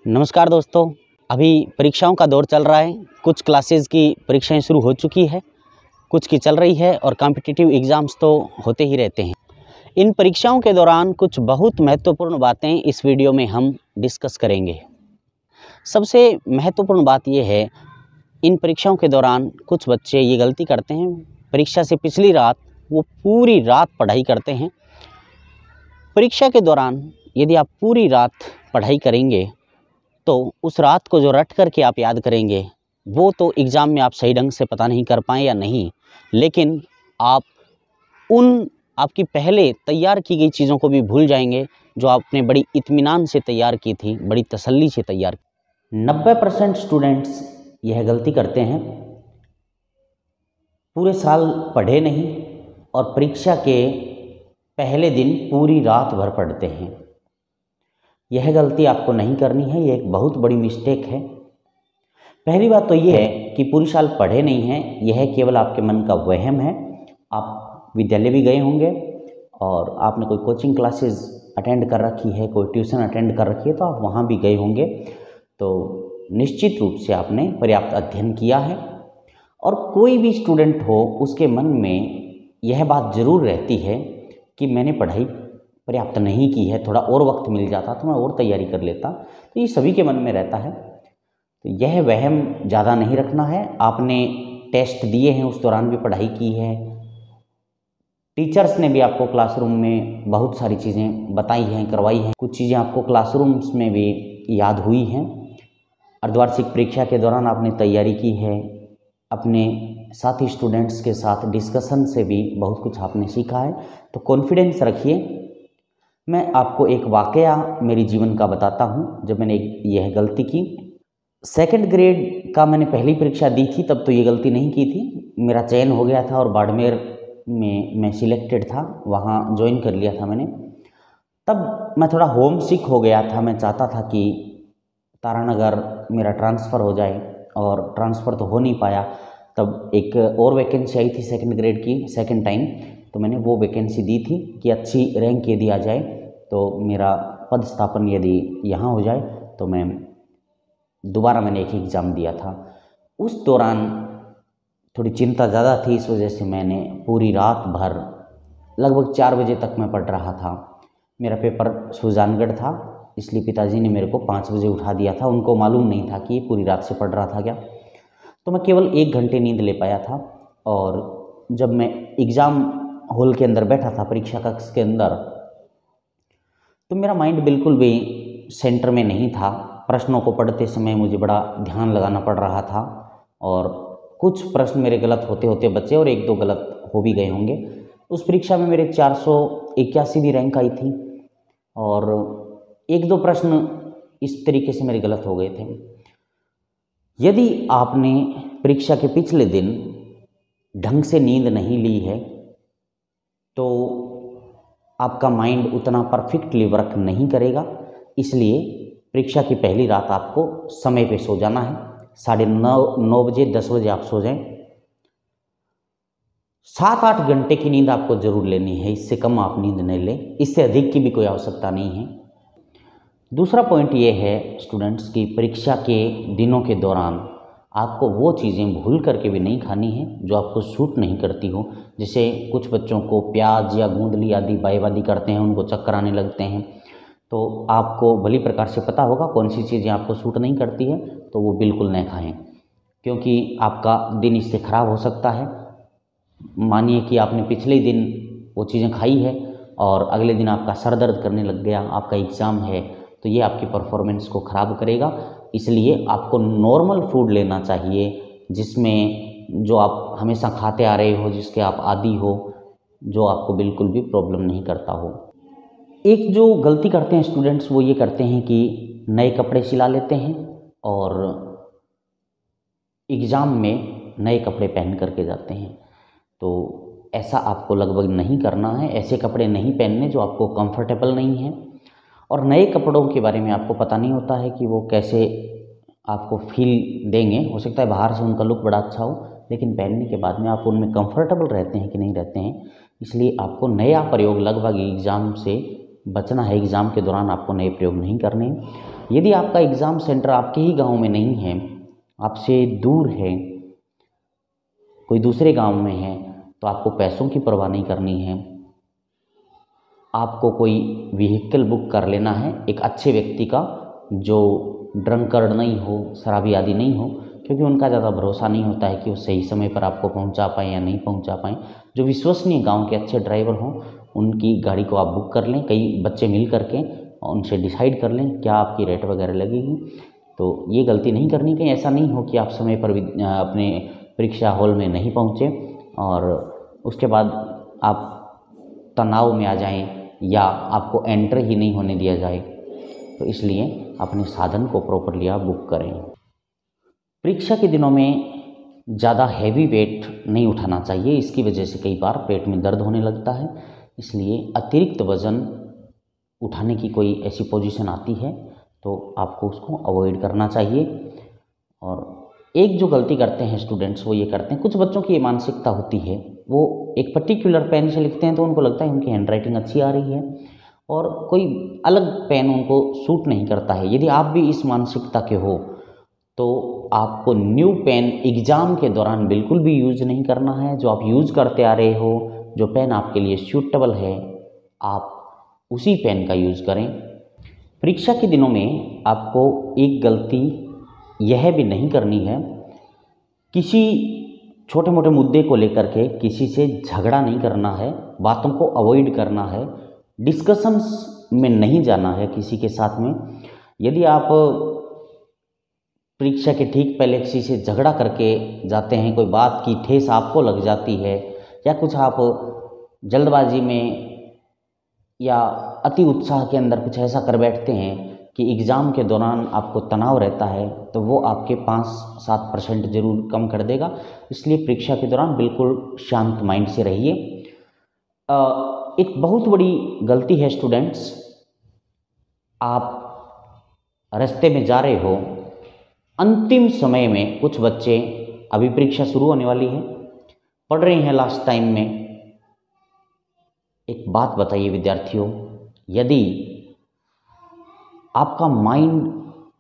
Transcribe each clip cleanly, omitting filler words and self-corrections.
नमस्कार दोस्तों, अभी परीक्षाओं का दौर चल रहा है। कुछ क्लासेस की परीक्षाएं शुरू हो चुकी है, कुछ की चल रही है और कॉम्पिटिटिव एग्ज़ाम्स तो होते ही रहते हैं। इन परीक्षाओं के दौरान कुछ बहुत महत्वपूर्ण बातें इस वीडियो में हम डिस्कस करेंगे। सबसे महत्वपूर्ण बात यह है, इन परीक्षाओं के दौरान कुछ बच्चे ये गलती करते हैं, परीक्षा से पिछली रात वो पूरी रात पढ़ाई करते हैं। परीक्षा के दौरान यदि आप पूरी रात पढ़ाई करेंगे तो उस रात को जो रट करके आप याद करेंगे वो तो एग्ज़ाम में आप सही ढंग से पता नहीं कर पाएँ या नहीं, लेकिन आप आपकी पहले तैयार की गई चीज़ों को भी भूल जाएंगे जो आपने बड़ी इत्मीनान से तैयार की थी, बड़ी तसल्ली से तैयार। 90% स्टूडेंट्स यह गलती करते हैं, पूरे साल पढ़े नहीं और परीक्षा के पहले दिन पूरी रात भर पढ़ते हैं। यह गलती आपको नहीं करनी है, यह एक बहुत बड़ी मिस्टेक है। पहली बात तो यह है कि पूरी साल पढ़े नहीं हैं, यह केवल आपके मन का वहम है। आप विद्यालय भी गए होंगे और आपने कोई कोचिंग क्लासेस अटेंड कर रखी है, कोई ट्यूशन अटेंड कर रखी है, तो आप वहाँ भी गए होंगे, तो निश्चित रूप से आपने पर्याप्त अध्ययन किया है। और कोई भी स्टूडेंट हो उसके मन में यह बात ज़रूर रहती है कि मैंने पढ़ाई पर्याप्त नहीं की है, थोड़ा और वक्त मिल जाता तो मैं और तैयारी कर लेता। तो ये सभी के मन में रहता है, तो यह वहम ज़्यादा नहीं रखना है। आपने टेस्ट दिए हैं, उस दौरान भी पढ़ाई की है, टीचर्स ने भी आपको क्लासरूम में बहुत सारी चीज़ें बताई हैं, करवाई हैं, कुछ चीज़ें आपको क्लासरूम्स में भी याद हुई हैं। अर्धवार्षिक परीक्षा के दौरान आपने तैयारी की है, अपने साथी स्टूडेंट्स के साथ डिस्कशन से भी बहुत कुछ आपने सीखा है। तो कॉन्फिडेंस रखिए। मैं आपको एक वाकया मेरे जीवन का बताता हूँ जब मैंने यह गलती की। सेकंड ग्रेड का मैंने पहली परीक्षा दी थी, तब तो ये गलती नहीं की थी। मेरा चयन हो गया था और बाड़मेर में मैं सिलेक्टेड था, वहाँ ज्वाइन कर लिया था मैंने। तब मैं थोड़ा होम सिक हो गया था, मैं चाहता था कि तारानगर मेरा ट्रांसफ़र हो जाए और ट्रांसफ़र तो हो नहीं पाया। तब एक और वैकेंसी आई थी सेकंड ग्रेड की, सेकंड टाइम, तो मैंने वो वैकेंसी दी थी कि अच्छी रैंक यदि आ जाए तो मेरा पदस्थापन यदि यहाँ हो जाए तो मैं दोबारा मैंने एक एग्ज़ाम दिया था। उस दौरान थोड़ी चिंता ज़्यादा थी, इस वजह से मैंने पूरी रात भर लगभग 4 बजे तक मैं पढ़ रहा था। मेरा पेपर सुजानगढ़ था, इसलिए पिताजी ने मेरे को 5 बजे उठा दिया था। उनको मालूम नहीं था कि पूरी रात से पढ़ रहा था क्या, तो मैं केवल 1 घंटे नींद ले पाया था। और जब मैं एग्ज़ाम हॉल के अंदर बैठा था, परीक्षा कक्ष के अंदर, तो मेरा माइंड बिल्कुल भी सेंटर में नहीं था। प्रश्नों को पढ़ते समय मुझे बड़ा ध्यान लगाना पड़ रहा था और कुछ प्रश्न मेरे गलत होते होते बचे और 1-2 गलत हो भी गए होंगे। उस परीक्षा में मेरे 481 रैंक आई थी और 1-2 प्रश्न इस तरीके से मेरे गलत हो गए थे। यदि आपने परीक्षा के पिछले दिन ढंग से नींद नहीं ली है तो आपका माइंड उतना परफेक्टली वर्क नहीं करेगा। इसलिए परीक्षा की पहली रात आपको समय पे सो जाना है। 9:30 बजे, 10 बजे आप सो जाएं। 7-8 घंटे की नींद आपको ज़रूर लेनी है, इससे कम आप नींद नहीं लें, इससे अधिक की भी कोई आवश्यकता नहीं है। दूसरा पॉइंट ये है स्टूडेंट्स की परीक्षा के दिनों के दौरान आपको वो चीज़ें भूल करके भी नहीं खानी है जो आपको सूट नहीं करती हो। जैसे कुछ बच्चों को प्याज या गूंदली आदि बाएबादी करते हैं, उनको चक्कर आने लगते हैं, तो आपको भली प्रकार से पता होगा कौन सी चीज़ें आपको सूट नहीं करती है, तो वो बिल्कुल न खाएं, क्योंकि आपका दिन इससे ख़राब हो सकता है। मानिए कि आपने पिछले दिन वो चीज़ें खाई है और अगले दिन आपका सर दर्द करने लग गया, आपका एग्ज़ाम है, तो ये आपकी परफॉर्मेंस को ख़राब करेगा। इसलिए आपको नॉर्मल फूड लेना चाहिए, जिसमें जो आप हमेशा खाते आ रहे हो, जिसके आप आदी हो, जो आपको बिल्कुल भी प्रॉब्लम नहीं करता हो। एक जो गलती करते हैं स्टूडेंट्स, वो ये करते हैं कि नए कपड़े सिला लेते हैं और एग्ज़ाम में नए कपड़े पहन करके जाते हैं। तो ऐसा आपको लगभग नहीं करना है, ऐसे कपड़े नहीं पहनने जो आपको कंफर्टेबल नहीं हैं। और नए कपड़ों के बारे में आपको पता नहीं होता है कि वो कैसे आपको फील देंगे। हो सकता है बाहर से उनका लुक बड़ा अच्छा हो, लेकिन पहनने के बाद में आप उनमें कंफर्टेबल रहते हैं कि नहीं रहते हैं। इसलिए आपको नया प्रयोग लगभग एग्ज़ाम से बचना है। एग्ज़ाम के दौरान आपको नए प्रयोग नहीं करने। यदि आपका एग्ज़ाम सेंटर आपके ही गांव में नहीं है, आपसे दूर है, कोई दूसरे गांव में है, तो आपको पैसों की परवाह नहीं करनी है। आपको कोई व्हीकल बुक कर लेना है एक अच्छे व्यक्ति का, जो ड्रंकर्ड नहीं हो, शराबी आदि नहीं हो, क्योंकि उनका ज़्यादा भरोसा नहीं होता है कि वो सही समय पर आपको पहुंचा पाएँ या नहीं पहुंचा पाएँ। जो विश्वसनीय गांव के अच्छे ड्राइवर हों, उनकी गाड़ी को आप बुक कर लें, कई बच्चे मिल करके उनसे डिसाइड कर लें क्या आपकी रेट वगैरह लगेगी। तो ये गलती नहीं करनी, कहीं ऐसा नहीं हो कि आप समय पर अपने परीक्षा हॉल में नहीं पहुँचे और उसके बाद आप तनाव में आ जाएं या आपको एंटर ही नहीं होने दिया जाए। तो इसलिए अपने साधन को प्रॉपरली आप बुक करें। परीक्षा के दिनों में ज़्यादा हैवी वेट नहीं उठाना चाहिए, इसकी वजह से कई बार पेट में दर्द होने लगता है। इसलिए अतिरिक्त वज़न उठाने की कोई ऐसी पोजीशन आती है तो आपको उसको अवॉइड करना चाहिए। और एक जो गलती करते हैं स्टूडेंट्स, वो ये करते हैं, कुछ बच्चों की ये मानसिकता होती है, वो एक पर्टिकुलर पेन से लिखते हैं तो उनको लगता है उनकी हैंडराइटिंग अच्छी आ रही है और कोई अलग पेन उनको सूट नहीं करता है। यदि आप भी इस मानसिकता के हो तो आपको न्यू पेन एग्ज़ाम के दौरान बिल्कुल भी यूज़ नहीं करना है। जो आप यूज़ करते आ रहे हो, जो पेन आपके लिए सूटेबल है, आप उसी पेन का यूज़ करें। परीक्षा के दिनों में आपको एक गलती यह भी नहीं करनी है, किसी छोटे मोटे मुद्दे को लेकर के किसी से झगड़ा नहीं करना है, बातों को अवॉइड करना है, डिस्कशंस में नहीं जाना है किसी के साथ में। यदि आप परीक्षा के ठीक पहले किसी से झगड़ा करके जाते हैं, कोई बात की ठेस आपको लग जाती है या कुछ आप जल्दबाजी में या अति उत्साह के अंदर कुछ ऐसा कर बैठते हैं कि एग्ज़ाम के दौरान आपको तनाव रहता है, तो वो आपके 5-7% ज़रूर कम कर देगा। इसलिए परीक्षा के दौरान बिल्कुल शांत माइंड से रहिए। एक बहुत बड़ी गलती है स्टूडेंट्स, आप रास्ते में जा रहे हो, अंतिम समय में कुछ बच्चे, अभी परीक्षा शुरू होने वाली है, पढ़ रहे हैं लास्ट टाइम में। एक बात बताइए विद्यार्थियों, यदि आपका माइंड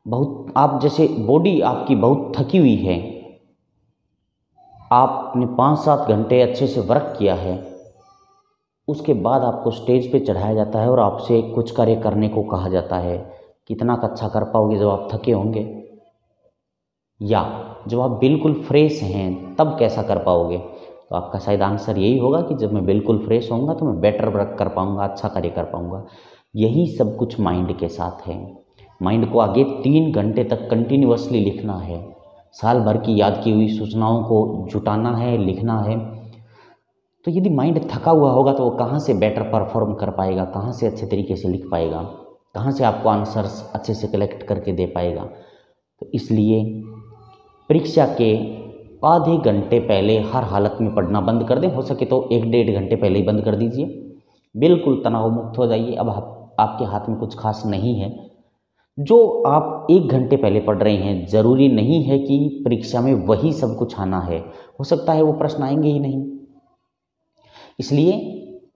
बहुत, आप जैसे बॉडी आपकी बहुत थकी हुई है, आपने 5-7 घंटे अच्छे से वर्क किया है, उसके बाद आपको स्टेज पे चढ़ाया जाता है और आपसे कुछ कार्य करने को कहा जाता है, कितना अच्छा कर पाओगे जब आप थके होंगे, या जब आप बिल्कुल फ्रेश हैं तब कैसा कर पाओगे? तो आपका शायद आंसर यही होगा कि जब मैं बिल्कुल फ्रेश होऊंगा तो मैं बेटर वर्क कर पाऊंगा, अच्छा कार्य कर पाऊंगा। यही सब कुछ माइंड के साथ है। माइंड को आगे 3 घंटे तक कंटिन्यूअसली लिखना है, साल भर की याद की हुई सूचनाओं को जुटाना है, लिखना है। तो यदि माइंड थका हुआ होगा तो वो कहाँ से बेटर परफॉर्म कर पाएगा, कहाँ से अच्छे तरीके से लिख पाएगा, कहाँ से आपको आंसर्स अच्छे से कलेक्ट करके दे पाएगा? तो इसलिए परीक्षा के आधे घंटे पहले हर हालत में पढ़ना बंद कर दें। हो सके तो 1-1.5 घंटे पहले ही बंद कर दीजिए। बिल्कुल तनाव मुक्त हो जाइए। अब आपके हाथ में कुछ खास नहीं है। जो आप 1 घंटे पहले पढ़ रहे हैं, ज़रूरी नहीं है कि परीक्षा में वही सब कुछ आना है। हो सकता है वो प्रश्न आएंगे ही नहीं। इसलिए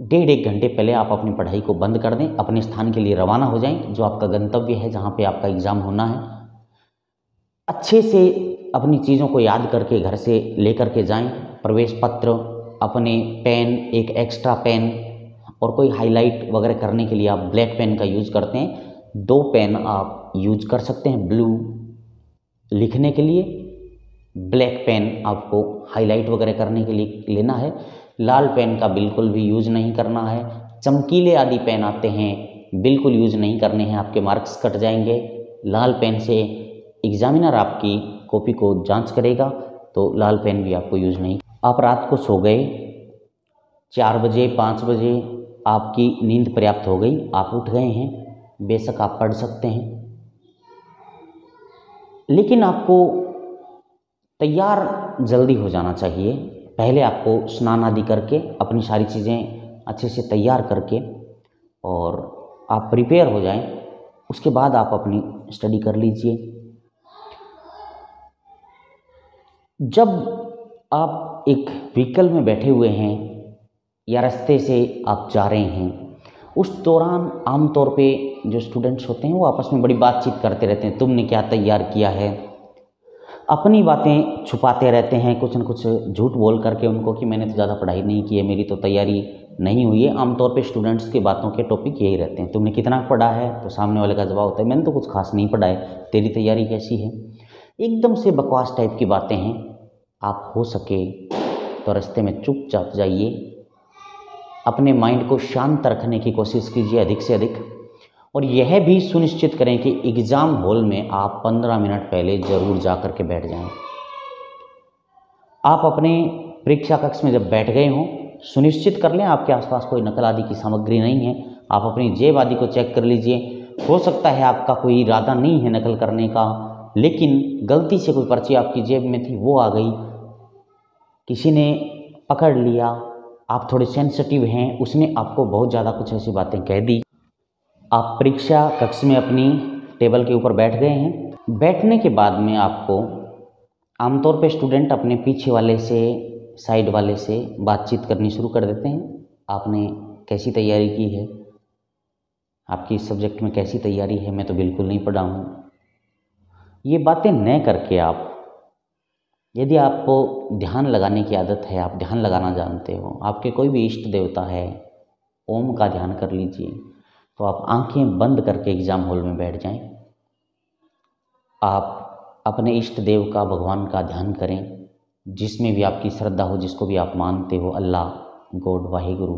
1.5 घंटे पहले आप अपनी पढ़ाई को बंद कर दें, अपने स्थान के लिए रवाना हो जाएं, जो आपका गंतव्य है, जहाँ पे आपका एग्ज़ाम होना है। अच्छे से अपनी चीज़ों को याद करके घर से लेकर के जाएं। प्रवेश पत्र, अपने पेन, एक एक्स्ट्रा पेन, और कोई हाईलाइट वगैरह करने के लिए आप ब्लैक पेन का यूज़ करते हैं। 2 पेन आप यूज कर सकते हैं ब्लू लिखने के लिए, ब्लैक पेन आपको हाईलाइट वगैरह करने के लिए लेना है। लाल पेन का बिल्कुल भी यूज़ नहीं करना है। चमकीले आदि पेन आते हैं, बिल्कुल यूज़ नहीं करने हैं, आपके मार्क्स कट जाएंगे। लाल पेन से एग्जामिनर आपकी कॉपी को जांच करेगा, तो लाल पेन भी आपको यूज़ नहीं। आप रात को सो गए, 4 बजे 5 बजे आपकी नींद पर्याप्त हो गई, आप उठ गए हैं, बेशक आप पढ़ सकते हैं, लेकिन आपको तैयार जल्दी हो जाना चाहिए। पहले आपको स्नान आदि करके अपनी सारी चीज़ें अच्छे से तैयार करके और आप प्रिपेयर हो जाएं, उसके बाद आप अपनी स्टडी कर लीजिए। जब आप एक व्हीकल में बैठे हुए हैं या रास्ते से आप जा रहे हैं, उस दौरान आमतौर पे जो स्टूडेंट्स होते हैं वो आपस में बड़ी बातचीत करते रहते हैं, तुमने क्या तैयार किया है, अपनी बातें छुपाते रहते हैं, कुछ न कुछ झूठ बोल करके उनको कि मैंने तो ज़्यादा पढ़ाई नहीं की है, मेरी तो तैयारी नहीं हुई है। आमतौर पे स्टूडेंट्स की बातों के टॉपिक यही रहते हैं, तुमने कितना पढ़ा है, तो सामने वाले का जवाब होता है मैंने तो कुछ खास नहीं पढ़ा है, तेरी तैयारी कैसी है। एकदम से बकवास टाइप की बातें हैं। आप हो सके तो रास्ते में चुपचाप जाइए, अपने माइंड को शांत रखने की कोशिश कीजिए अधिक से अधिक, और यह भी सुनिश्चित करें कि एग्ज़ाम हॉल में आप 15 मिनट पहले ज़रूर जा कर के बैठ जाएं। आप अपने परीक्षा कक्ष में जब बैठ गए हों, सुनिश्चित कर लें आपके आसपास कोई नकल आदि की सामग्री नहीं है। आप अपनी जेब आदि को चेक कर लीजिए। हो सकता है आपका कोई इरादा नहीं है नकल करने का, लेकिन गलती से कोई पर्ची आपकी जेब में थी वो आ गई, किसी ने पकड़ लिया, आप थोड़े सेंसिटिव हैं, उसने आपको बहुत ज़्यादा कुछ ऐसी बातें कह दी। आप परीक्षा कक्ष में अपनी टेबल के ऊपर बैठ गए हैं। बैठने के बाद में आपको आमतौर पे स्टूडेंट अपने पीछे वाले से, साइड वाले से बातचीत करनी शुरू कर देते हैं। आपने कैसी तैयारी की है, आपकी इस सब्जेक्ट में कैसी तैयारी है, मैं तो बिल्कुल नहीं पढ़ा हूँ। ये बातें न करके आप, यदि आपको ध्यान लगाने की आदत है, आप ध्यान लगाना जानते हो, आपके कोई भी इष्ट देवता है, ओम का ध्यान कर लीजिए, तो आप आंखें बंद करके एग्ज़ाम हॉल में बैठ जाएं। आप अपने इष्ट देव का, भगवान का ध्यान करें, जिसमें भी आपकी श्रद्धा हो, जिसको भी आप मानते हो, अल्लाह, गॉड, वाहिगुरु,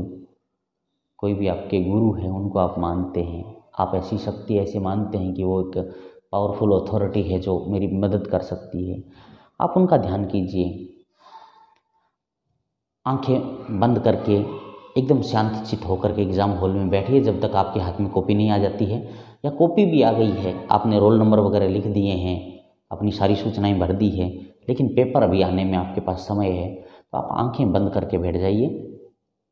कोई भी आपके गुरु हैं उनको आप मानते हैं, आप ऐसी शक्ति ऐसे मानते हैं कि वो एक पावरफुल अथॉरिटी है जो मेरी मदद कर सकती है, आप उनका ध्यान कीजिए। आंखें बंद करके एकदम शांतचित्त होकर के एग्ज़ाम हॉल में बैठिए जब तक आपके हाथ में कॉपी नहीं आ जाती है, या कॉपी भी आ गई है, आपने रोल नंबर वगैरह लिख दिए हैं, अपनी सारी सूचनाएं भर दी है, लेकिन पेपर अभी आने में आपके पास समय है, तो आप आंखें बंद करके बैठ जाइए,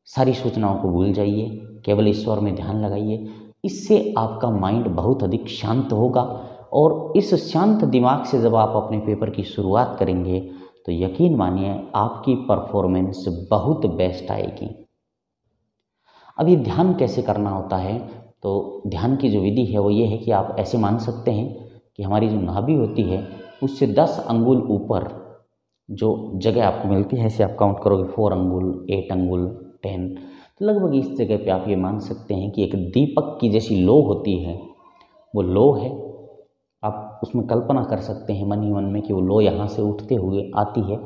सारी सूचनाओं को भूल जाइए, केवल ईश्वर में ध्यान लगाइए। इससे आपका माइंड बहुत अधिक शांत होगा, और इस शांत दिमाग से जब आप अपने पेपर की शुरुआत करेंगे तो यकीन मानिए आपकी परफॉर्मेंस बहुत बेस्ट आएगी। अब ये ध्यान कैसे करना होता है, तो ध्यान की जो विधि है वो ये है कि आप ऐसे मान सकते हैं कि हमारी जो नाभि होती है उससे 10 अंगुल ऊपर जो जगह आपको मिलती है, ऐसे आप काउंट करोगे 4 अंगुल, 8 अंगुल, 10, तो लगभग इस जगह पे आप ये मान सकते हैं कि एक दीपक की जैसी लो होती है, वो लो है। आप उसमें कल्पना कर सकते हैं मन ही मन में कि वो लो यहाँ से उठते हुए आती है,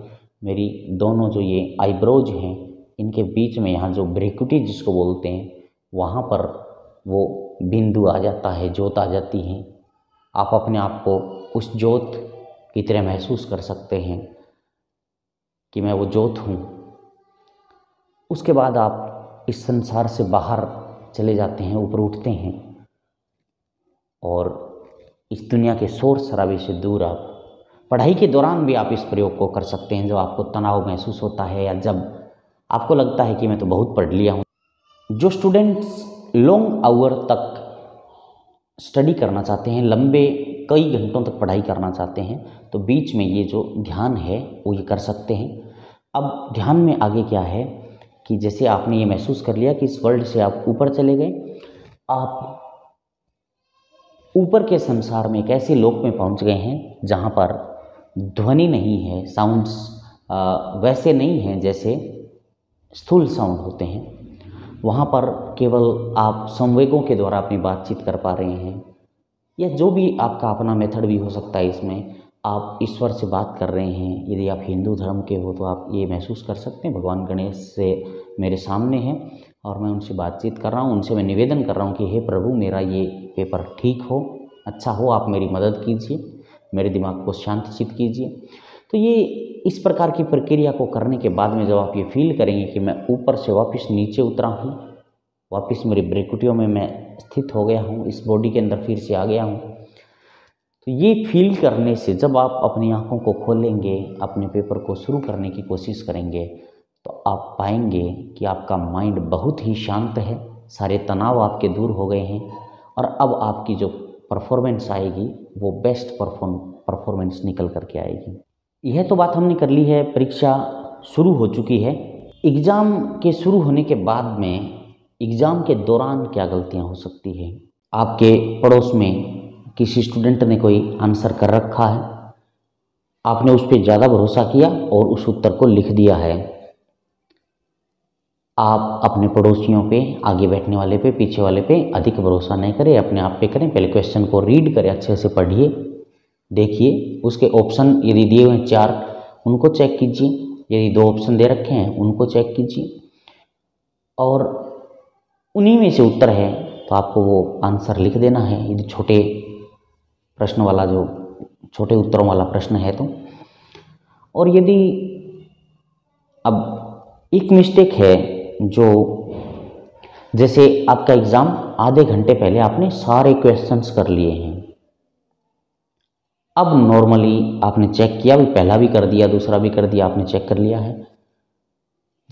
मेरी दोनों जो ये आईब्रोज हैं इनके बीच में, यहाँ जो ब्रैकेटी जिसको बोलते हैं, वहाँ पर वो बिंदु आ जाता है, जोत आ जाती है। आप अपने आप को उस जोत की तरह महसूस कर सकते हैं कि मैं वो जोत हूँ। उसके बाद आप इस संसार से बाहर चले जाते हैं, ऊपर उठते हैं, और इस दुनिया के शोर शराबे से दूर आप पढ़ाई के दौरान भी आप इस प्रयोग को कर सकते हैं। जब आपको तनाव महसूस होता है या जब आपको लगता है कि मैं तो बहुत पढ़ लिया हूँ। जो स्टूडेंट्स लॉन्ग आवर तक स्टडी करना चाहते हैं, लंबे कई घंटों तक पढ़ाई करना चाहते हैं, तो बीच में ये जो ध्यान है वो ये कर सकते हैं। अब ध्यान में आगे क्या है कि जैसे आपने ये महसूस कर लिया कि इस वर्ल्ड से आप ऊपर चले गए, आप ऊपर के संसार में एक ऐसे लोक में पहुंच गए हैं जहां पर ध्वनि नहीं है, साउंड्स वैसे नहीं हैं जैसे स्थूल साउंड होते हैं। वहाँ पर केवल आप संवेगों के द्वारा अपनी बातचीत कर पा रहे हैं, या जो भी आपका अपना मेथड भी हो सकता है, इसमें आप ईश्वर से बात कर रहे हैं। यदि आप हिंदू धर्म के हो तो आप ये महसूस कर सकते हैं भगवान गणेश से मेरे सामने हैं और मैं उनसे बातचीत कर रहा हूँ, उनसे मैं निवेदन कर रहा हूँ कि हे प्रभु, मेरा ये पेपर ठीक हो, अच्छा हो, आप मेरी मदद कीजिए, मेरे दिमाग को शांतचित्त कीजिए। तो ये इस प्रकार की प्रक्रिया को करने के बाद में जब आप ये फील करेंगे कि मैं ऊपर से वापस नीचे उतरा हूँ, वापस मेरी ब्रैकेटियों में मैं स्थित हो गया हूँ, इस बॉडी के अंदर फिर से आ गया हूँ, तो ये फील करने से जब आप अपनी आँखों को खोलेंगे, अपने पेपर को शुरू करने की कोशिश करेंगे, तो आप पाएंगे कि आपका माइंड बहुत ही शांत है, सारे तनाव आपके दूर हो गए हैं, और अब आपकी जो परफॉर्मेंस आएगी वो बेस्ट परफॉर्मेंस निकल करके आएगी। यह तो बात हमने कर ली है, परीक्षा शुरू हो चुकी है। एग्ज़ाम के शुरू होने के बाद में एग्ज़ाम के दौरान क्या गलतियां हो सकती हैं, आपके पड़ोस में किसी स्टूडेंट ने कोई आंसर कर रखा है, आपने उस पर ज़्यादा भरोसा किया और उस उत्तर को लिख दिया है। आप अपने पड़ोसियों पे, आगे बैठने वाले पे, पीछे वाले पे अधिक भरोसा नहीं करें, अपने आप पे करें। पहले क्वेश्चन को रीड करें, अच्छे से पढ़िए, देखिए, उसके ऑप्शन यदि दिए हुए हैं 4 उनको चेक कीजिए, यदि 2 ऑप्शन दे रखे हैं उनको चेक कीजिए, और उन्हीं में से उत्तर है तो आपको वो आंसर लिख देना है। यदि छोटे प्रश्न वाला, जो छोटे उत्तरों वाला प्रश्न है तो। और यदि अब एक मिस्टेक है, जो जैसे आपका एग्ज़ाम आधे घंटे पहले आपने सारे क्वेश्चंस कर लिए हैं, अब नॉर्मली आपने चेक किया, भी पहला भी कर दिया, दूसरा भी कर दिया, आपने चेक कर लिया है।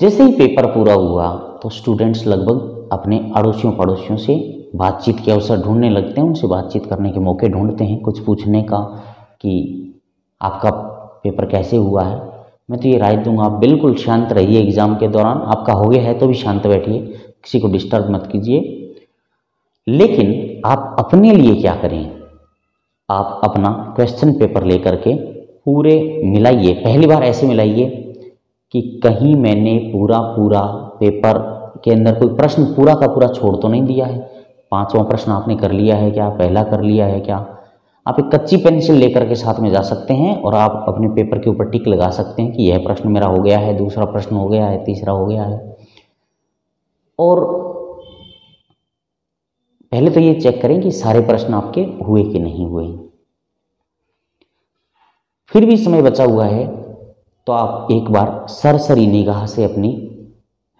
जैसे ही पेपर पूरा हुआ तो स्टूडेंट्स लगभग अपने अड़ोसियों पड़ोसियों से बातचीत के अवसर ढूंढने लगते हैं, उनसे बातचीत करने के मौके ढूंढते हैं, कुछ पूछने का कि आपका पेपर कैसे हुआ है। मैं तो ये राय दूंगा, आप बिल्कुल शांत रहिए एग्ज़ाम के दौरान। आपका हो गया है तो भी शांत बैठिए, किसी को डिस्टर्ब मत कीजिए। लेकिन आप अपने लिए क्या करें, आप अपना क्वेश्चन पेपर लेकर के पूरे मिलाइए। पहली बार ऐसे मिलाइए कि कहीं मैंने पूरा पेपर के अंदर कोई प्रश्न पूरा का पूरा छोड़ तो नहीं दिया है। 5वां प्रश्न आपने कर लिया है क्या, पहला कर लिया है क्या। आप एक कच्ची पेंसिल लेकर के साथ में जा सकते हैं और आप अपने पेपर के ऊपर टिक लगा सकते हैं कि यह प्रश्न मेरा हो गया है, दूसरा प्रश्न हो गया है, तीसरा हो गया है। और पहले तो ये चेक करें कि सारे प्रश्न आपके हुए कि नहीं हुए। फिर भी समय बचा हुआ है तो आप एक बार सरसरी निगाह से अपनी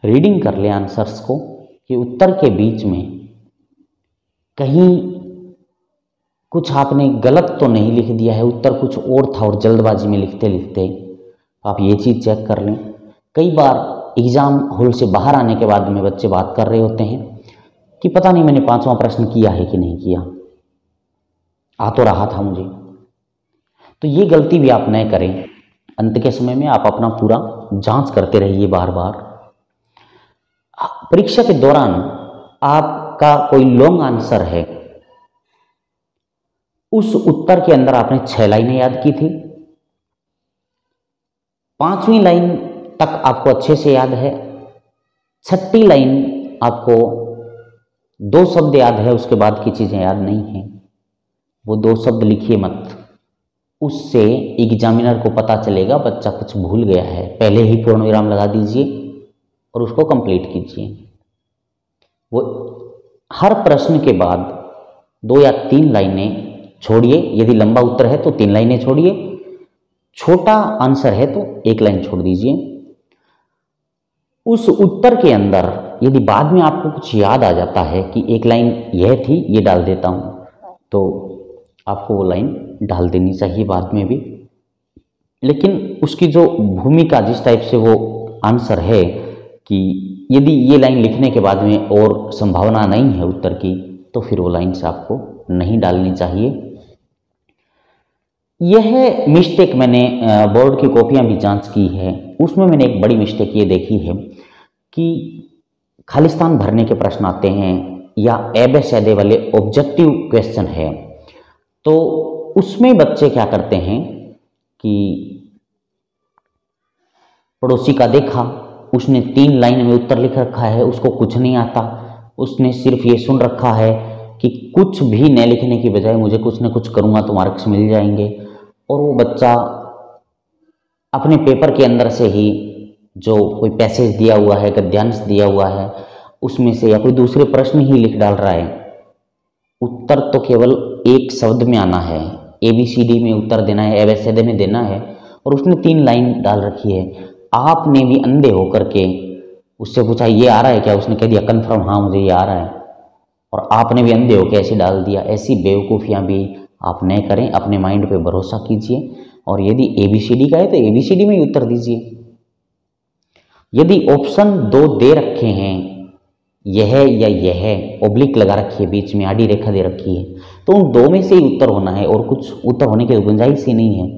रीडिंग कर लें आंसर्स को, कि उत्तर के बीच में कहीं कुछ आपने गलत तो नहीं लिख दिया है, उत्तर कुछ और था और जल्दबाजी में लिखते लिखते आप ये चीज़ चेक कर लें। कई बार एग्ज़ाम हॉल से बाहर आने के बाद में बच्चे बात कर रहे होते हैं कि पता नहीं मैंने 5वां प्रश्न किया है कि नहीं किया, आ तो रहा था मुझे। तो ये गलती भी आप न करें। अंत के समय में आप अपना पूरा जांच करते रहिए बार बार। परीक्षा के दौरान आपका कोई लॉन्ग आंसर है, उस उत्तर के अंदर आपने 6 लाइनें याद की थी, 5वीं लाइन तक आपको अच्छे से याद है, 6ठी लाइन आपको 2 शब्द याद है, उसके बाद की चीज़ें याद नहीं हैं। वो 2 शब्द लिखिए मत, उससे एग्जामिनर को पता चलेगा बच्चा कुछ भूल गया है। पहले ही पूर्ण विराम लगा दीजिए और उसको कंप्लीट कीजिए। वो हर प्रश्न के बाद 2 या 3 लाइनें छोड़िए। यदि लंबा उत्तर है तो 3 लाइनें छोड़िए, छोटा आंसर है तो 1 लाइन छोड़ दीजिए। उस उत्तर के अंदर यदि बाद में आपको कुछ याद आ जाता है कि 1 लाइन यह थी, ये डाल देता हूँ, तो आपको वो लाइन डाल देनी चाहिए बाद में भी। लेकिन उसकी जो भूमिका, जिस टाइप से वो आंसर है, कि यदि ये लाइन लिखने के बाद में और संभावना नहीं है उत्तर की, तो फिर वो लाइन से आपको नहीं डालनी चाहिए। यह मिस्टेक मैंने बोर्ड की कॉपियां भी जांच की है, उसमें मैंने एक बड़ी मिस्टेक ये देखी है कि खालिस्तान भरने के प्रश्न आते हैं या एबे वाले ऑब्जेक्टिव क्वेश्चन है, तो उसमें बच्चे क्या करते हैं कि पड़ोसी का देखा, उसने 3 लाइन में उत्तर लिख रखा है, उसको कुछ नहीं आता, उसने सिर्फ ये सुन रखा है कि कुछ भी न लिखने की बजाय मुझे कुछ न कुछ करूँगा तो मार्क्स मिल जाएंगे। और वो बच्चा अपने पेपर के अंदर से ही जो कोई पैसेज दिया हुआ है, गद्यांश दिया हुआ है, उसमें से या कोई दूसरे प्रश्न ही लिख डाल रहा है। उत्तर तो केवल एक शब्द में आना है, ABCD में उत्तर देना है, एबीसीडी में देना है, और उसने 3 लाइन डाल रखी है। आपने भी अंधे होकर के उससे पूछा ये आ रहा है क्या, उसने कह दिया कन्फर्म हाँ मुझे ये आ रहा है, और आपने भी अंधे होकर ऐसे डाल दिया। ऐसी बेवकूफ़ियाँ भी आप न करें, अपने माइंड पे भरोसा कीजिए। और यदि ABCD का है तो ABCD में ही उत्तर दीजिए। यदि ऑप्शन 2 दे रखे हैं, यह या यह ऑब्लिक लगा रखी है, बीच में आड़ी रेखा दे रखी है, तो उन 2 में से ही उत्तर होना है और कुछ उत्तर होने की गुंजाइश ही नहीं है,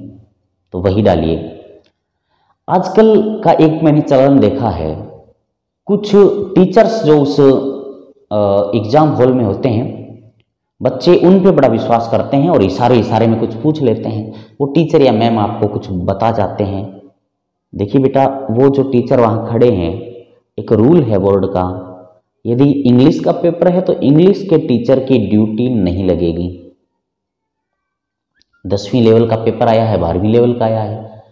तो वही डालिए। आजकल का एक मैंने चलन देखा है, कुछ टीचर्स जो उस एग्ज़ाम हॉल में होते हैं, बच्चे उन पे बड़ा विश्वास करते हैं और इशारे इशारे में कुछ पूछ लेते हैं, वो टीचर या मैम आपको कुछ बता जाते हैं। देखिए बेटा, वो जो टीचर वहाँ खड़े हैं, एक रूल है बोर्ड का, यदि इंग्लिश का पेपर है तो इंग्लिश के टीचर की ड्यूटी नहीं लगेगी। 10वीं लेवल का पेपर आया है, 12वीं लेवल का आया है,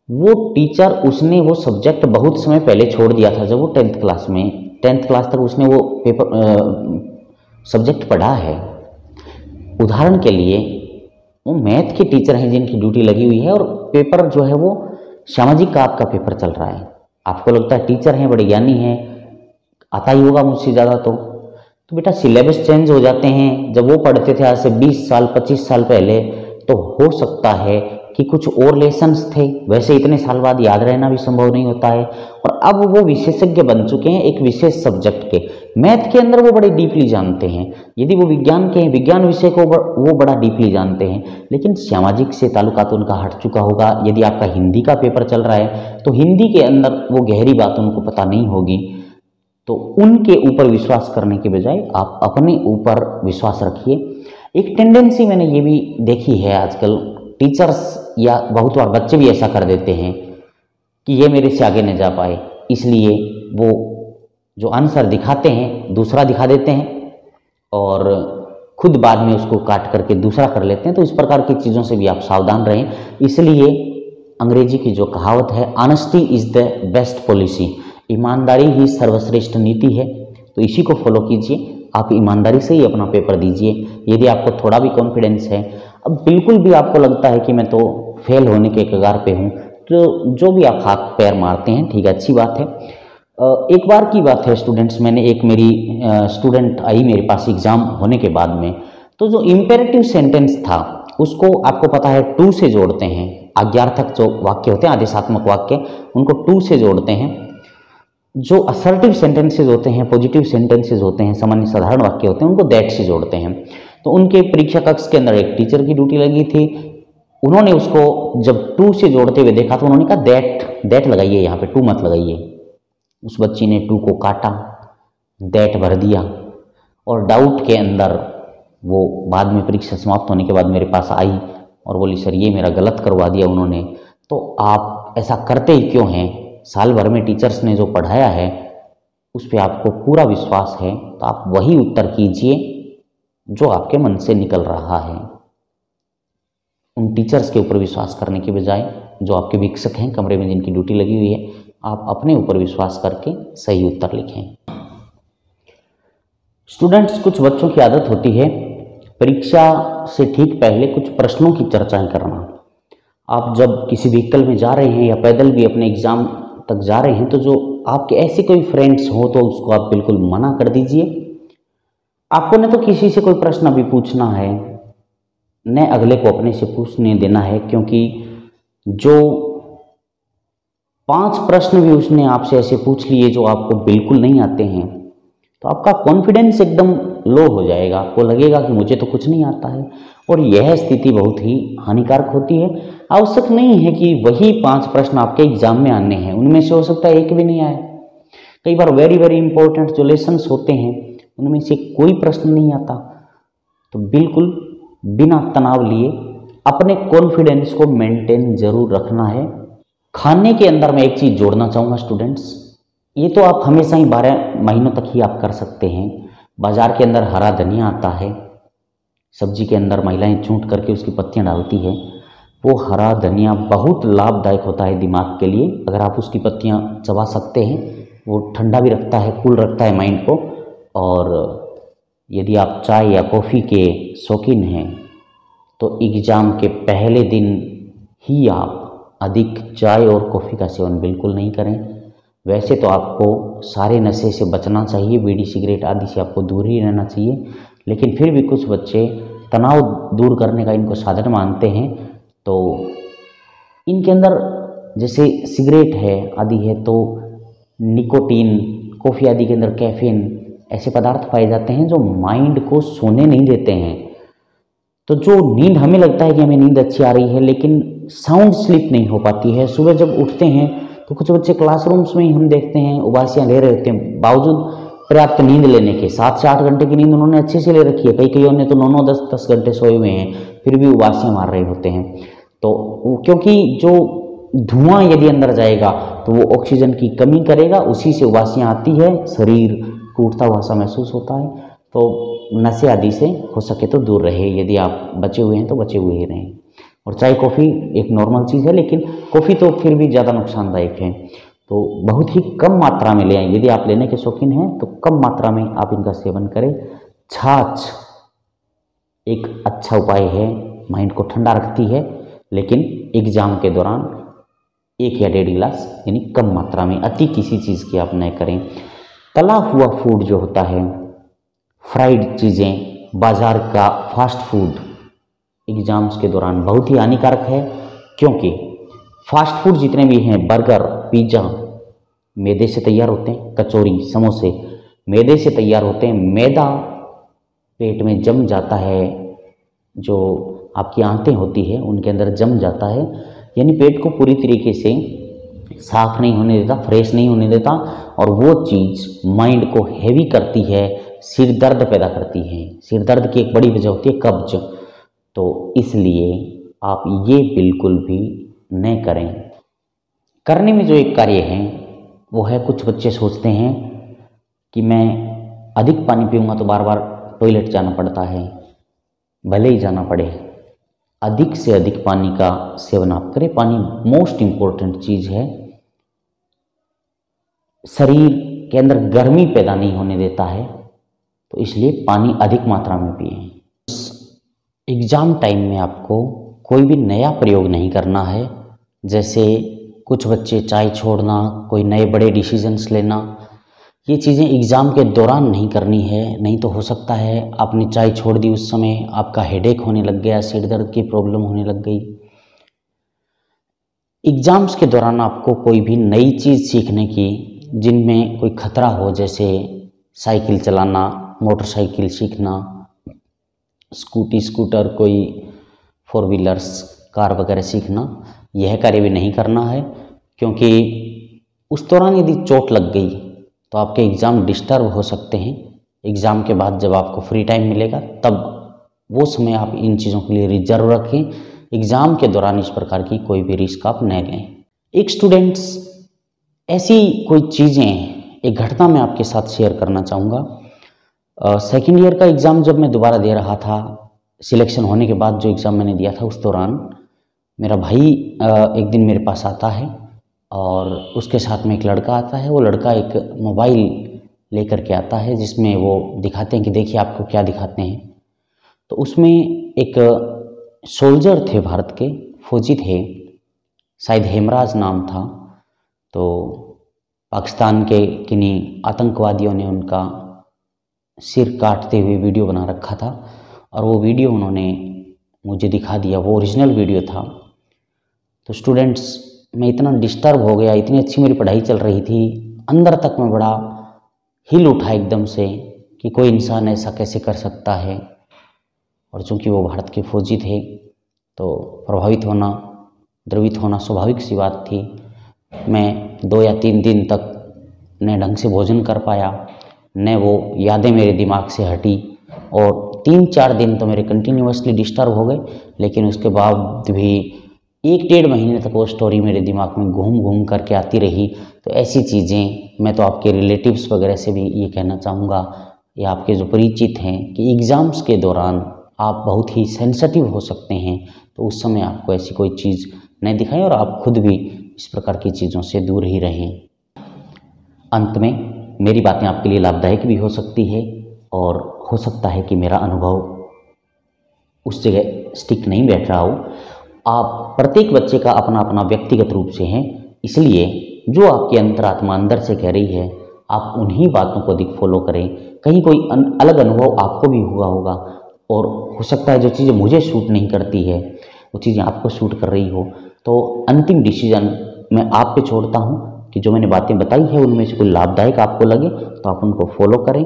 वो टीचर उसने वो सब्जेक्ट बहुत समय पहले छोड़ दिया था। जब वो 10th क्लास तक उसने वो पेपर सब्जेक्ट पढ़ा है। उदाहरण के लिए वो मैथ के टीचर हैं जिनकी ड्यूटी लगी हुई है और पेपर जो है वो सामाजिक का आपका पेपर चल रहा है। आपको लगता है टीचर हैं, बड़े ज्ञानी हैं, आता ही होगा मुझसे ज़्यादा। तो बेटा सिलेबस चेंज हो जाते हैं। जब वो पढ़ते थे आज से 20 साल 25 साल पहले, तो हो सकता है कि कुछ और लेसन्स थे, वैसे इतने साल बाद याद रहना भी संभव नहीं होता है। और अब वो विशेषज्ञ बन चुके हैं एक विशेष सब्जेक्ट के। मैथ के अंदर वो बड़े डीपली जानते हैं, यदि वो विज्ञान के हैं, विज्ञान विषय को वो बड़ा डीपली जानते हैं, लेकिन सामाजिक से ताल्लुकात तो उनका हट चुका होगा। यदि आपका हिंदी का पेपर चल रहा है तो हिंदी के अंदर वो गहरी बात उनको पता नहीं होगी। तो उनके ऊपर विश्वास करने के बजाय आप अपने ऊपर विश्वास रखिए। एक टेंडेंसी मैंने ये भी देखी है आजकल, टीचर्स या बहुत बार बच्चे भी ऐसा कर देते हैं कि ये मेरे से आगे न जा पाए, इसलिए वो जो आंसर दिखाते हैं दूसरा दिखा देते हैं और खुद बाद में उसको काट करके दूसरा कर लेते हैं। तो इस प्रकार की चीज़ों से भी आप सावधान रहें। इसलिए अंग्रेजी की जो कहावत है, honesty is the best policy, ईमानदारी ही सर्वश्रेष्ठ नीति है, तो इसी को फॉलो कीजिए। आप ईमानदारी से ही अपना पेपर दीजिए। यदि आपको थोड़ा भी कॉन्फिडेंस है, अब बिल्कुल भी आपको लगता है कि मैं तो फेल होने के कगार पे हूँ, तो जो भी आप हाथ पैर मारते हैं, ठीक है, अच्छी बात है। एक बार की बात है स्टूडेंट्स, मैंने एक मेरी स्टूडेंट आई मेरे पास एग्ज़ाम होने के बाद में, तो जो इम्पेरेटिव सेंटेंस था उसको आपको पता है टू से जोड़ते हैं। आज्ञार्थक जो वाक्य होते हैं, आदेशात्मक वाक्य, उनको टू से जोड़ते हैं। जो असर्टिव सेंटेंसेज होते हैं, पॉजिटिव सेंटेंसेज होते हैं, सामान्य साधारण वाक्य होते हैं, उनको दैट से जोड़ते हैं। तो उनके परीक्षा कक्ष के अंदर एक टीचर की ड्यूटी लगी थी। उन्होंने उसको जब टू से जोड़ते हुए देखा तो उन्होंने कहा दैट लगाइए, यहाँ पे टू मत लगाइए। उस बच्ची ने टू को काटा, दैट भर दिया और डाउट के अंदर वो बाद में परीक्षा समाप्त होने के बाद मेरे पास आई और बोली सर ये मेरा गलत करवा दिया उन्होंने। तो आप ऐसा करते ही क्यों हैं? साल भर में टीचर्स ने जो पढ़ाया है उस पर आपको पूरा विश्वास है, तो आप वही उत्तर कीजिए जो आपके मन से निकल रहा है। उन टीचर्स के ऊपर विश्वास करने के बजाय जो आपके शिक्षक हैं कमरे में जिनकी ड्यूटी लगी हुई है, आप अपने ऊपर विश्वास करके सही उत्तर लिखें। स्टूडेंट्स, कुछ बच्चों की आदत होती है परीक्षा से ठीक पहले कुछ प्रश्नों की चर्चाएं करना। आप जब किसी व्हीकल में जा रहे हैं या पैदल भी अपने एग्जाम तक जा रहे हैं, तो जो आपके ऐसे कोई फ्रेंड्स हो तो उसको आप बिल्कुल मना कर दीजिए। आपको न तो किसी से कोई प्रश्न अभी पूछना है, न अगले को अपने से पूछने देना है, क्योंकि जो 5 प्रश्न भी उसने आपसे ऐसे पूछ लिए जो आपको बिल्कुल नहीं आते हैं, तो आपका कॉन्फिडेंस एकदम लो हो जाएगा। आपको लगेगा कि मुझे तो कुछ नहीं आता है, और यह स्थिति बहुत ही हानिकारक होती है। आवश्यक नहीं है कि वही 5 प्रश्न आपके एग्जाम में आने हैं, उनमें से हो सकता है एक भी नहीं आए। कई बार वेरी इंपॉर्टेंट जो लेसन्स होते हैं उनमें से कोई प्रश्न नहीं आता। तो बिल्कुल बिना तनाव लिए अपने कॉन्फिडेंस को मेंटेन जरूर रखना है। खाने के अंदर मैं एक चीज़ जोड़ना चाहूँगा स्टूडेंट्स, ये तो आप हमेशा ही 12 महीनों तक ही आप कर सकते हैं। बाज़ार के अंदर हरा धनिया आता है, सब्जी के अंदर महिलाएं चूंट करके उसकी पत्तियां डालती है। वो हरा धनिया बहुत लाभदायक होता है दिमाग के लिए। अगर आप उसकी पत्तियां चबा सकते हैं, वो ठंडा भी रखता है, कूल रखता है माइंड को। और यदि आप चाय या कॉफ़ी के शौकीन हैं तो एग्ज़ाम के पहले दिन ही आप अधिक चाय और कॉफ़ी का सेवन बिल्कुल नहीं करें। वैसे तो आपको सारे नशे से बचना चाहिए, बीड़ी सिगरेट आदि से आपको दूर ही रहना चाहिए, लेकिन फिर भी कुछ बच्चे तनाव दूर करने का इनको साधन मानते हैं। तो इनके अंदर जैसे सिगरेट है आदि है तो निकोटीन, कॉफ़ी आदि के अंदर कैफीन, ऐसे पदार्थ पाए जाते हैं जो माइंड को सोने नहीं देते हैं। तो जो नींद, हमें लगता है कि हमें नींद अच्छी आ रही है, लेकिन साउंड स्लीप नहीं हो पाती है। सुबह जब उठते हैं तो कुछ बच्चे क्लासरूम्स में ही हम देखते हैं उबासियाँ ले रहे होते हैं, बावजूद पर्याप्त नींद लेने के, 7 से 8 घंटे की नींद उन्होंने अच्छे से ले रखी है, कईयों ने तो 9-9 10-10 घंटे सोए हुए हैं, फिर भी उबासियाँ मार रहे होते हैं। तो क्योंकि जो धुआं यदि अंदर जाएगा तो वो ऑक्सीजन की कमी करेगा, उसी से उबासियाँ आती है, शरीर टूटता हुआ सा महसूस होता है। तो नशे आदि से हो सके तो दूर रहे, यदि आप बचे हुए हैं तो बचे हुए ही रहें। और चाय कॉफ़ी एक नॉर्मल चीज़ है, लेकिन कॉफ़ी तो फिर भी ज़्यादा नुकसानदायक है, तो बहुत ही कम मात्रा में लें। यदि आप लेने के शौकीन हैं तो कम मात्रा में आप इनका सेवन करें। छाछ एक अच्छा उपाय है, माइंड को ठंडा रखती है, लेकिन एग्ज़ाम के दौरान 1 या 1.5 गिलास, यानी कम मात्रा में, अति किसी चीज़ की आप न करें। तला हुआ फूड जो होता है, फ्राइड चीज़ें, बाज़ार का फास्ट फूड एग्ज़ाम्स के दौरान बहुत ही हानिकारक है, क्योंकि फास्ट फूड जितने भी हैं, बर्गर, पिज़्ज़ा, मैदे से तैयार होते हैं। कचौरी, समोसे मैदे से तैयार होते हैं। मैदा पेट में जम जाता है, जो आपकी आंतें होती है उनके अंदर जम जाता है, यानी पेट को पूरी तरीके से साफ नहीं होने देता, फ्रेश नहीं होने देता, और वो चीज़ माइंड को हैवी करती है, सिर दर्द पैदा करती है। सिर दर्द की एक बड़ी वजह होती है कब्ज। तो इसलिए आप ये बिल्कुल भी न करें। करने में जो एक कार्य है वो है, कुछ बच्चे सोचते हैं कि मैं अधिक पानी पीऊँगा तो बार बार टॉयलेट जाना पड़ता है। भले ही जाना पड़े, अधिक से अधिक पानी का सेवन आप करें। पानी मोस्ट इम्पोर्टेंट चीज़ है, शरीर के अंदर गर्मी पैदा नहीं होने देता है, तो इसलिए पानी अधिक मात्रा में पिएं। एग्ज़ाम टाइम में आपको कोई भी नया प्रयोग नहीं करना है, जैसे कुछ बच्चे चाय छोड़ना, कोई नए बड़े डिसीजंस लेना, ये चीज़ें एग्ज़ाम के दौरान नहीं करनी है। नहीं तो हो सकता है आपने चाय छोड़ दी, उस समय आपका हेडेक होने लग गया, सिर दर्द की प्रॉब्लम होने लग गई। एग्ज़ाम्स के दौरान आपको कोई भी नई चीज़ सीखने की, जिनमें कोई खतरा हो, जैसे साइकिल चलाना, मोटरसाइकिल सीखना, स्कूटर, कोई 4 व्हीलर्स, कार वगैरह सीखना, यह कार्य भी नहीं करना है, क्योंकि उस दौरान यदि चोट लग गई तो आपके एग्ज़ाम डिस्टर्ब हो सकते हैं। एग्ज़ाम के बाद जब आपको फ्री टाइम मिलेगा, तब वो समय आप इन चीज़ों के लिए रिजर्व रखें। एग्ज़ाम के दौरान इस प्रकार की कोई भी रिस्क आप न लें। एक स्टूडेंट्स, ऐसी कोई चीज़ें, एक घटना मैं आपके साथ शेयर करना चाहूँगा। सेकेंड ईयर का एग्ज़ाम जब मैं दोबारा दे रहा था, सिलेक्शन होने के बाद जो एग्ज़ाम मैंने दिया था, उस दौरान मेरा भाई एक दिन मेरे पास आता है, और उसके साथ में एक लड़का आता है। वो लड़का एक मोबाइल लेकर के आता है, जिसमें वो दिखाते हैं कि देखिए आपको क्या दिखाते हैं। तो उसमें एक सोल्जर थे, भारत के फौजी थे, शायद हेमराज नाम था। तो पाकिस्तान के किन्हीं आतंकवादियों ने उनका सिर काटते हुए वीडियो बना रखा था, और वो वीडियो उन्होंने मुझे दिखा दिया। वो ओरिजिनल वीडियो था। तो स्टूडेंट्स, मैं इतना डिस्टर्ब हो गया, इतनी अच्छी मेरी पढ़ाई चल रही थी, अंदर तक मैं बड़ा हिल उठा एकदम से कि कोई इंसान ऐसा कैसे कर सकता है। और चूँकि वो भारत के फौजी थे, तो प्रभावित होना, द्रवित होना स्वाभाविक सी बात थी। मैं 2 या 3 दिन तक न ढंग से भोजन कर पाया, न वो यादें मेरे दिमाग से हटी, और 3-4 दिन तो मेरे कंटिन्यूअसली डिस्टर्ब हो गए। लेकिन उसके बाद भी 1-1.5 महीने तक वो स्टोरी मेरे दिमाग में घूम घूम करके आती रही। तो ऐसी चीज़ें, मैं तो आपके रिलेटिव्स वगैरह से भी ये कहना चाहूँगा, या आपके जो परिचित हैं, कि एग्ज़ाम्स के दौरान आप बहुत ही सेंसिटिव हो सकते हैं। तो उस समय आपको ऐसी कोई चीज़ नहीं दिखाएं, और आप खुद भी इस प्रकार की चीज़ों से दूर ही रहें। अंत में मेरी बातें आपके लिए लाभदायक भी हो सकती है, और हो सकता है कि मेरा अनुभव उस जगह स्टिक नहीं बैठ रहा हो। आप, प्रत्येक बच्चे का अपना अपना व्यक्तिगत रूप से है, इसलिए जो आपकी अंतरात्मा अंदर से कह रही है, आप उन्हीं बातों को अधिक फॉलो करें। कहीं कोई अलग अनुभव आपको भी हुआ होगा, और हो सकता है जो चीज़ें मुझे सूट नहीं करती है, वो चीज़ें आपको सूट कर रही हो। तो अंतिम डिसीजन मैं आप पे छोड़ता हूँ कि जो मैंने बातें बताई है, उनमें से कोई लाभदायक आपको लगे तो आप उनको फॉलो करें,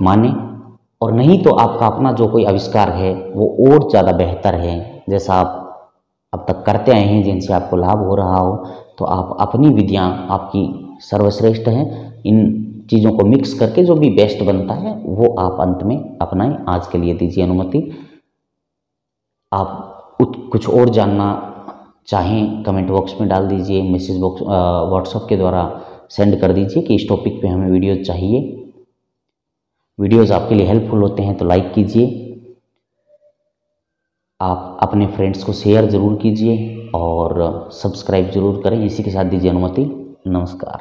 माने, और नहीं तो आपका अपना जो कोई आविष्कार है वो और ज़्यादा बेहतर है, जैसा आप अब तक करते आए हैं, जिनसे आपको लाभ हो रहा हो, तो आप अपनी विधियाँ आपकी सर्वश्रेष्ठ हैं। इन चीज़ों को मिक्स करके जो भी बेस्ट बनता है वो आप अंत में अपनाएं। आज के लिए दीजिए अनुमति। आप कुछ और जानना चाहें कमेंट बॉक्स में डाल दीजिए, मैसेज बॉक्स व्हाट्सएप के द्वारा सेंड कर दीजिए कि इस टॉपिक पे हमें वीडियो चाहिए। वीडियोज़ आपके लिए हेल्पफुल होते हैं तो लाइक कीजिए, आप अपने फ्रेंड्स को शेयर ज़रूर कीजिए और सब्सक्राइब ज़रूर करें। इसी के साथ दीजिए अनुमति। नमस्कार।